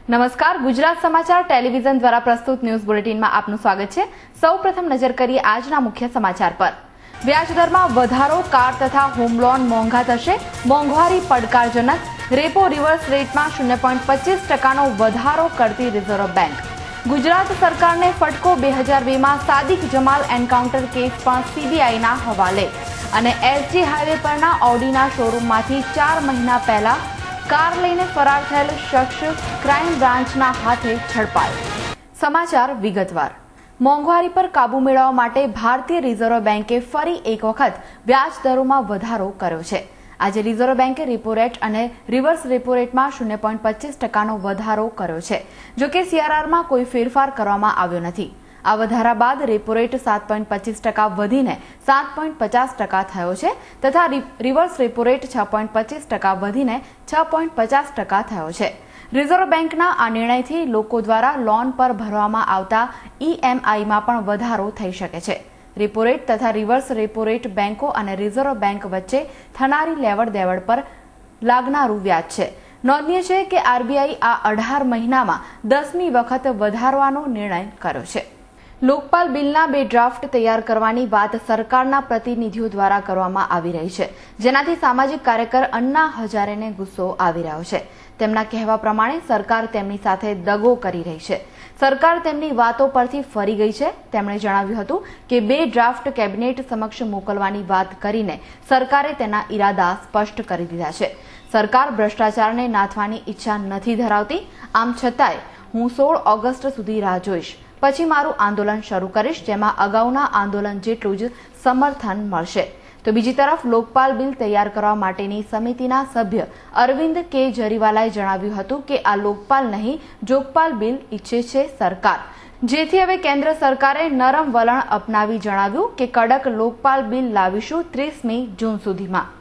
નમસ્કાર, ગુજરાત સમાચાર ટેલિવિઝન દ્વારા પ્રસ્તુત ન્યૂઝ બુલેટિનમાં આપનું સ્વાગત છે। સૌપ્રથમ નજર કરીએ આજના મુખ્ય સમાચાર પર। વ્યાજદરમાં વધારો, કાર તથા હોમ લોન મોંઘા થશે, મોંઘવારી પડકારજનક, રેપો રિવર્સ રેટમાં 0.25%નો વધારો કરતી રિઝર્વ બેંક। ગુજરાત સરકારને ફટકો, 2002માં સાદિક જમાલ એન્કાઉન્ટર કેસ પણ સીબીઆઈના હવાલે। અને એસજી હાઈવે પરના ઓડીના શોરૂમમાંથી 4 મહિના પહેલા કાર લઈને ફરાર થયેલ શખ્સ ક્રાઇમ બ્રાન્ચના હાથે ઝડપાયો। સમાચાર વિગતવાર। મોંઘવારી પર કાબુ મેળવવા માટે ભારતીય રિઝર્વ બેંકે ફરી એક વખત વ્યાજ દરોમાં વધારો કર્યો છે। આજે રિઝર્વ બેંકે રેપો રેટ અને રિવર્સ રેપો રેટમાં 0.25%નો વધારો કર્યો છે। જો કે સીઆરઆરમાં કોઈ ફેરફાર કરવામાં આવ્યો નથી। આ વધારા બાદ રેપો રેટ 7.25% વધીને 7.50% થયો છે તથા રિવર્સ રેપો રેટ 6.25% વધીને 6.50% થયો છે। રિઝર્વ બેંકના આ નિર્ણયથી લોકો દ્વારા લોન પર ભરવામાં આવતા ઈએમઆઈમાં પણ વધારો થઈ શકે છે। રેપો રેટ તથા રિવર્સ રેપો રેટ બેંકો અને રિઝર્વ બેંક વચ્ચે થનારી લેવડ દેવડ પર લાગનારું વ્યાજ છે। નોંધનીય છે કે આરબીઆઈ આ 18 મહિનામાં 10મી વખત વધારવાનો નિર્ણય કર્યો છે। લોકપાલ બિલના 2 ડ્રાફ્ટ તૈયાર કરવાની વાત સરકારના પ્રતિનિધિઓ દ્વારા કરવામાં આવી રહી છે, જેનાથી સામાજિક કાર્યકર અન્ના હજારેને ગુસ્સો આવી રહ્યો છે। તેમના કહેવા પ્રમાણે સરકાર તેમની સાથે દગો કરી રહી છે। સરકાર તેમની વાતો પરથી ફરી ગઈ છે। તેમણે જણાવ્યું હતું કે 2 ડ્રાફ્ટ કેબિનેટ સમક્ષ મોકલવાની વાત કરીને સરકારે તેના ઈરાદા સ્પષ્ટ કરી દીધા છે। સરકાર ભ્રષ્ટાચારને નાથવાની ઈચ્છા નથી ધરાવતી। આમ છતાંય હું 16 ઓગસ્ટ સુધી રાહ જોઈશ, પછી મારું આંદોલન શરૂ કરીશ, જેમાં અગાઉના આંદોલન જેટલું જ સમર્થન મળશે। તો બીજી તરફ લોકપાલ બિલ તૈયાર કરવા માટેની સમિતિના સભ્ય અરવિંદ કેજરીવાલે જણાવ્યું હતું કે આ લોકપાલ નહીં, જોગપાલ બિલ ઈચ્છે છે સરકાર, જેથી હવે કેન્દ્ર સરકારે નરમ વલણ અપનાવી જણાવ્યું કે કડક લોકપાલ બિલ લાવીશું 30મી જૂન સુધીમાં।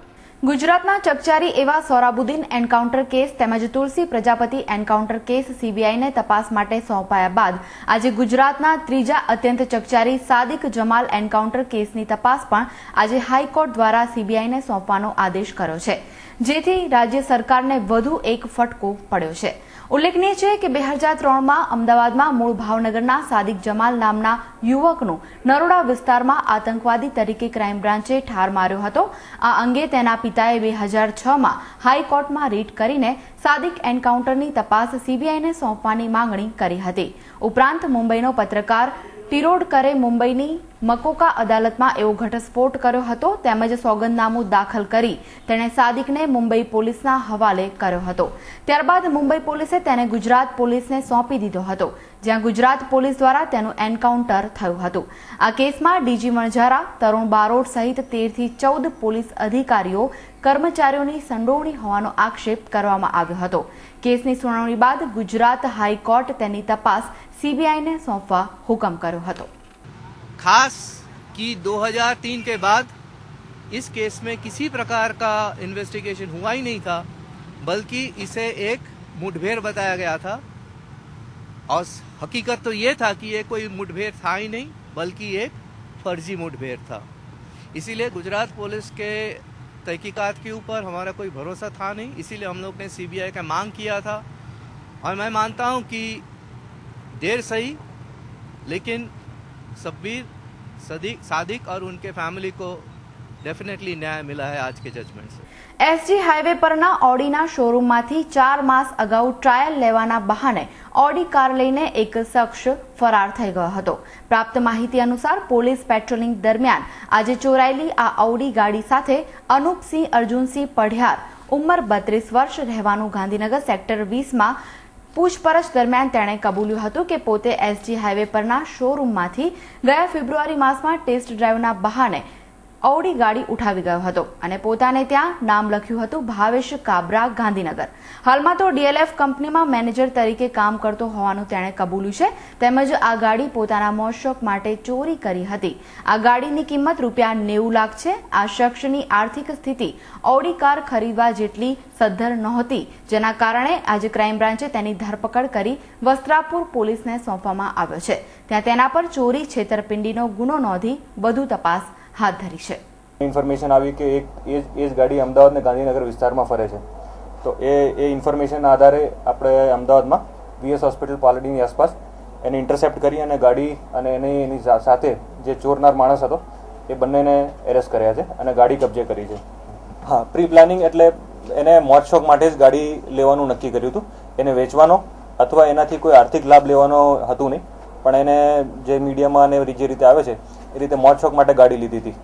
ગુજરાતના ચકચારી એવા સોરાબુદ્દીન એન્કાઉન્ટર કેસ તેમજ તુલસી પ્રજાપતિ એન્કાઉન્ટર કેસ સીબીઆઈને તપાસ માટે સોંપાયા બાદ આજે ગુજરાતના ત્રીજા અત્યંત ચકચારી સાદિક જમાલ એન્કાઉન્ટર કેસની તપાસ પણ આજે હાઈકોર્ટ દ્વારા સીબીઆઈને સોંપવાનો આદેશ કર્યો છે, જેથી રાજ્ય સરકારને વધુ એક ફટકો પડ્યો છે। ઉલ્લેખનીય છે કે 2003માં અમદાવાદમાં મૂળ ભાવનગરના સાદિક જમાલ નામના યુવકનું નરોડા વિસ્તારમાં આતંકવાદી તરીકે ક્રાઇમ બ્રાન્ચે ઠાર માર્યો હતો। આ અંગે તેના પિતાએ 2006માં હાઈકોર્ટમાં રીટ કરીને સાદિક એન્કાઉન્ટરની તપાસ સીબીઆઈને સોંપવાની માંગણી કરી હતી। ઉપરાંત મુંબઈનો પત્રકાર ટિરોડકરે મુંબઈની મકોકા અદાલતમાં એવો ઘટસ્ફોટ કર્યો હતો તેમજ સોગંદનામું દાખલ કરી તેણે સાદિકને મુંબઈ પોલીસના હવાલે કર્યો હતો। ત્યારબાદ મુંબઈ પોલીસે તેને ગુજરાત પોલીસને સોંપી દીધો હતો, જ્યાં ગુજરાત પોલીસ દ્વારા તેનું એન્કાઉન્ટર થયું હતું। આ કેસમાં ડીજી વણઝારા, તરુણ બારોટ સહિત 13થી 14 પોલીસ અધિકારીઓ કર્મચારીઓની સંડોવણી હોવાનો આક્ષેપ કરવામાં આવ્યો હતો। કેસની સુનાવણી બાદ ગુજરાત हाईकोर्ट તેની તપાસ सीबीआई ने सौंपा हुक्म करो हतो। खास कि 2003 के बाद इस केस में किसी प्रकार का इन्वेस्टिगेशन हुआ ही नहीं था, बल्कि इसे एक मुठभेड़ बताया गया था और हकीकत तो ये था कि ये कोई मुठभेड़ था ही नहीं, बल्कि एक फर्जी मुठभेड़ था। इसीलिए गुजरात पुलिस के तहकीकात के ऊपर हमारा कोई भरोसा था नहीं, इसीलिए हम लोग ने सीबीआई का मांग किया था। और मैं मानता हूँ कि देर सही, लेकिन सब्बीर सादिक और उनके फैमिली को डेफिनेटली न्याय मिला है आज के जजमेंट से। एसजी हाईवे पરના ઓડીના શોરૂમમાંથી 4 માસ અગાઉ ટ્રાયલ લેવાના બહાને ઓડી કાર લઈને એક શખ્સ ફરાર થઈ ગયો હતો। પ્રાપ્ત માહિતી અનુસાર પોલીસ પેટ્રોલિંગ દરમિયાન આજે ચોરાયેલી આ ઓડી ગાડી સાથે અનુપસિંહ અર્જુનસિંહ પઢિયાર ઉંમર 32 વર્ષ રહેવાનું ગાંધીનગર સેક્ટર 20માં પૂછપરછ દરમિયાન તેણે કબૂલ્યું હતું કે પોતે એસજી હાઈવે પરના શોરૂમમાંથી ગયા ફેબ્રુઆરી માસમાં ટેસ્ટ ડ્રાઈવના બહાને ઓડી ગાડી ઉઠાવી ગયો હતો અને પોતાને ત્યાં નામ લખ્યું હતું ભાવેશ કાબરા ગાંધીનગર। હાલમાં તો ડીએલએફ કંપનીમાં મેનેજર તરીકે કામ કરતો હોવાનું તેણે કબૂલ્યું છે, તેમજ આ ગાડી પોતાના મોજશોખ માટે ચોરી કરી હતી। આ ગાડીની કિંમત ₹90 લાખ છે। આ શખ્સની આર્થિક સ્થિતિ ઓડી કાર ખરીદવા જેટલી સદ્ધર નહોતી, જેના કારણે આજે ક્રાઇમ બ્રાન્ચે તેની ધરપકડ કરી વસ્ત્રાપુર પોલીસને સોંપવામાં આવ્યો છે। ત્યાં તેના પર ચોરી છેતરપિંડીનો ગુનો નોંધી વધુ તપાસ हाथ धरी है। इन्फॉर्मेशन आई कि एक गाड़ी अमदावाद ने गांधीनगर विस्तार में फरे है, तो ये इन्फॉर्मेशन आधारे આપણે અમદાવાદમાં વીએસ હોસ્પિટલ પાલડીની આસપાસ એને ઇન્ટરસેપ્ટ કરી અને ગાડી અને એની સાથે જે ચોરનાર માણસ હતો એ બંનેને એરેસ્ટ કર્યા છે અને ગાડી કબજે કરી છે. હા, પ્રી પ્લાનિંગ એટલે એને મોજ શોખ માટે જ ગાડી લેવાનું નક્કી કર્યું હતું. એને વેચવાનો અથવા એનાથી કોઈ આર્થિક લાભ લેવાનો હતું નહીં, પણ એને જે મીડિયામાં અને જે રીતે આવે છે એ રીતે મોજ શોખ માટે ગાડી લીધી હતી.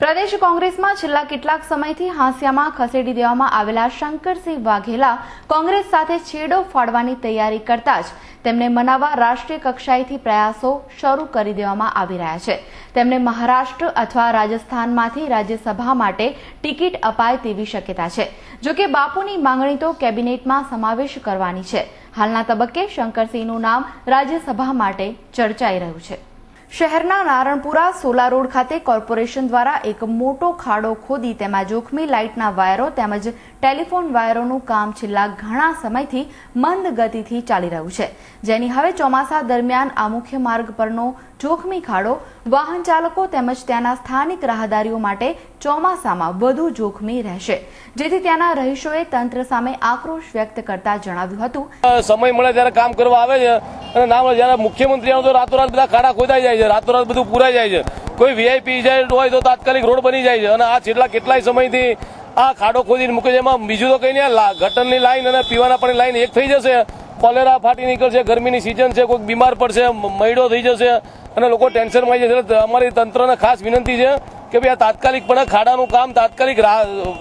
પ્રદેશ કોંગ્રેસમાં છેલ્લા કેટલાક સમયથી હાંસિયામાં ખસેડી દેવામાં આવેલા શંકરસિંહ વાઘેલા કોંગ્રેસ સાથે છેડો ફાડવાની તૈયારી કરતા જ તેમને મનાવવા રાષ્ટ્રીય કક્ષાએથી પ્રયાસો શરૂ કરી દેવામાં આવી રહ્યા છે. તેમને મહારાષ્ટ્ર અથવા રાજસ્થાનમાંથી રાજ્યસભા માટે ટિકિટ અપાય તેવી શક્યતા છે. જોકે બાપુની માંગણી તો કેબિનેટમાં સમાવેશ કરવાની છે. હાલના તબક્કે શંકરસિંહનું નામ રાજ્યસભા માટે ચર્ચાઈ રહ્યું છે. શહેરના નારણપુરા સોલા રોડ ખાતે કોર્પોરેશન દ્વારા એક મોટો ખાડો ખોદી તેમાં જોખમી લાઇટના વાયરો તેમજ ટેલિફોન વાયરોનું કામ છેલ્લા ઘણા સમયથી મંદ ગતિથી ચાલી રહ્યું છે, જેની હવે ચોમાસા દરમિયાન આ મુખ્ય માર્ગ પરનો જોખમી ખાડો વાહન ચાલકો તેમજ ત્યાંના સ્થાનિક રાહદારીઓ માટે ચોમાસામાં વધુ જોખમી રહેશે, જેથી ત્યાંના રહીશોએ તંત્ર સામે આક્રોશ વ્યક્ત કરતા જણાવ્યું હતું, સમય મળે ત્યારે કામ કરવા આવે છે અને ના મળે જ્યારે મુખ્યમંત્રી આવે તો રાતોરાત બધા ખાડા ખોદાઈ જાય છે, રાતોરાત બધું પૂરાઈ જાય છે. કોઈ વીઆઈપી હોય તો તાત્કાલિક રોડ બની જાય છે અને આ છેલ્લા કેટલાય સમયથી આ ખાડો ખોદીને મૂકે છે. એમાં બીજું તો કઈ નહીં, ગટરની લાઈન અને પીવાના પાણી લાઈન એક થઈ જશે, કોલેરા ફાટી નીકળશે, ગરમીની સિઝન છે, કોઈ બીમાર પડશે, મૈડો થઈ જશે અને લોકો ટેન્શનમાં આવી જશે. એટલે અમારી તંત્રને ખાસ વિનંતી છે કે ભાઈ આ તાત્કાલિકપણે ખાડાનું કામ તાત્કાલિક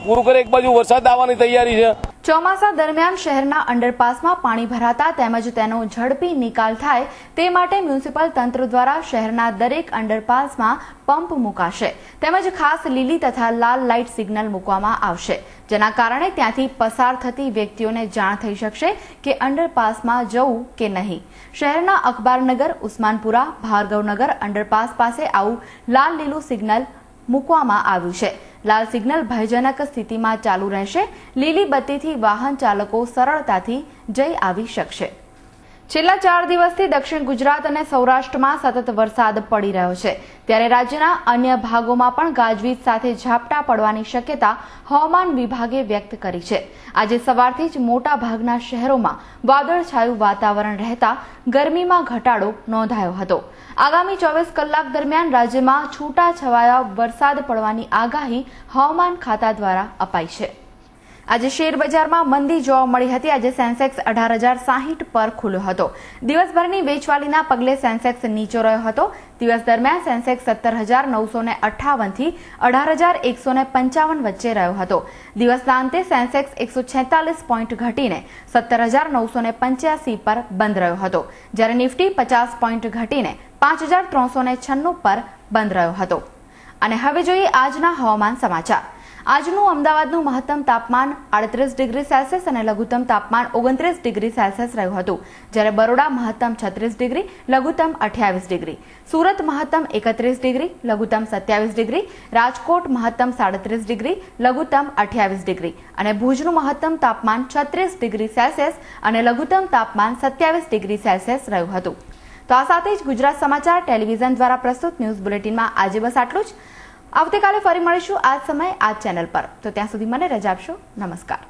પૂરું કરે. એક બાજુ વરસાદ આવવાની તૈયારી છે. ચોમાસા દરમિયાન શહેરના અંડરપાસમાં પાણી ભરાતા તેમજ તેનો ઝડપી નિકાલ થાય તે માટે મ્યુનિસિપલ તંત્ર દ્વારા શહેરના દરેક અંડરપાસમાં પંપ મુકાશે તેમજ ખાસ લીલી તથા લાલ લાઇટ સિગ્નલ મૂકવામાં આવશે, જેના કારણે ત્યાંથી પસાર થતી વ્યક્તિઓને જાણ થઈ શકશે કે અંડરપાસમાં જવું કે નહીં. શહેરના અખબારનગર, ઉસ્માનપુરા, ભાર્ગવનગર અંડરપાસ પાસે આવું લાલ લીલું સિગ્નલ મૂકવામાં આવ્યું છે. લાલ સિગ્નલ ભયજનક સ્થિતિમાં ચાલુ રહેશે. લીલી બત્તીથી વાહન ચાલકો સરળતાથી જઈ આવી શકશે. છેલ્લા 4 દિવસથી દક્ષિણ ગુજરાત અને સૌરાષ્ટ્રમાં સતત વરસાદ પડી રહ્યો છે, ત્યારે રાજ્યના અન્ય ભાગોમાં પણ ગાજવીજ સાથે ઝાપટા પડવાની શક્યતા હવામાન વિભાગે વ્યક્ત કરી છે. આજે સવારથી જ મોટા ભાગના શહેરોમાં વાદળછાયું વાતાવરણ રહેતા ગરમીમાં ઘટાડો નોંધાયો હતો. આગામી 24 કલાક દરમિયાન રાજ્યમાં છૂટાછવાયા વરસાદ પડવાની આગાહી હવામાન ખાતા દ્વારા અપાઈ છે. આજે શેર બજારમાં મંદી જોવા મળી હતી. આજે સેન્સેક્સ 18,060 પર ખુલ્યો હતો. દિવસભરની વેચવાલીના પગલે સેન્સેક્સ નીચો રહ્યો હતો. દિવસ દરમિયાન સેન્સેક્સ 17,958 થી 18,155 વચ્ચે રહ્યો હતો. દિવસના અંતે સેન્સેક્સ 146 પોઈન્ટ ઘટીને 17,985 પર બંધ રહ્યો હતો, જ્યારે નિફ્ટી 50 પોઈન્ટ ઘટીને 5,396 પર બંધ રહ્યો હતો. અને હવે જોઈએ આજના હવામાન સમાચાર. આજનું અમદાવાદનું મહત્તમ તાપમાન 38 ડિગ્રી સેલ્સિયસ અને લઘુત્તમ તાપમાન 29 ડિગ્રી સેલ્સિયસ રહ્યું હતું, જ્યારે બરોડા મહત્તમ 36 ડિગ્રી, લઘુત્તમ 28 ડિગ્રી, સુરત મહત્તમ 31 ડિગ્રી, લઘુત્તમ 27 ડિગ્રી, રાજકોટ મહત્તમ 37 ડિગ્રી, લઘુત્તમ 28 ડિગ્રી અને ભુજનું મહત્તમ તાપમાન 36 ડિગ્રી સેલ્સિયસ અને લઘુત્તમ તાપમાન 27 ડિગ્રી સેલ્સિયસ રહ્યું હતું. તો આ સાથે જ ગુજરાત સમાચાર ટેલિવિઝન દ્વારા પ્રસ્તુત ન્યૂઝ બુલેટિનમાં આજે બસ આટલું જ. આવતીકાલે ફરી મળીશું આ જ સમયે આ ચેનલ પર. તો ત્યાં સુધી મને રજા આપશો. નમસ્કાર.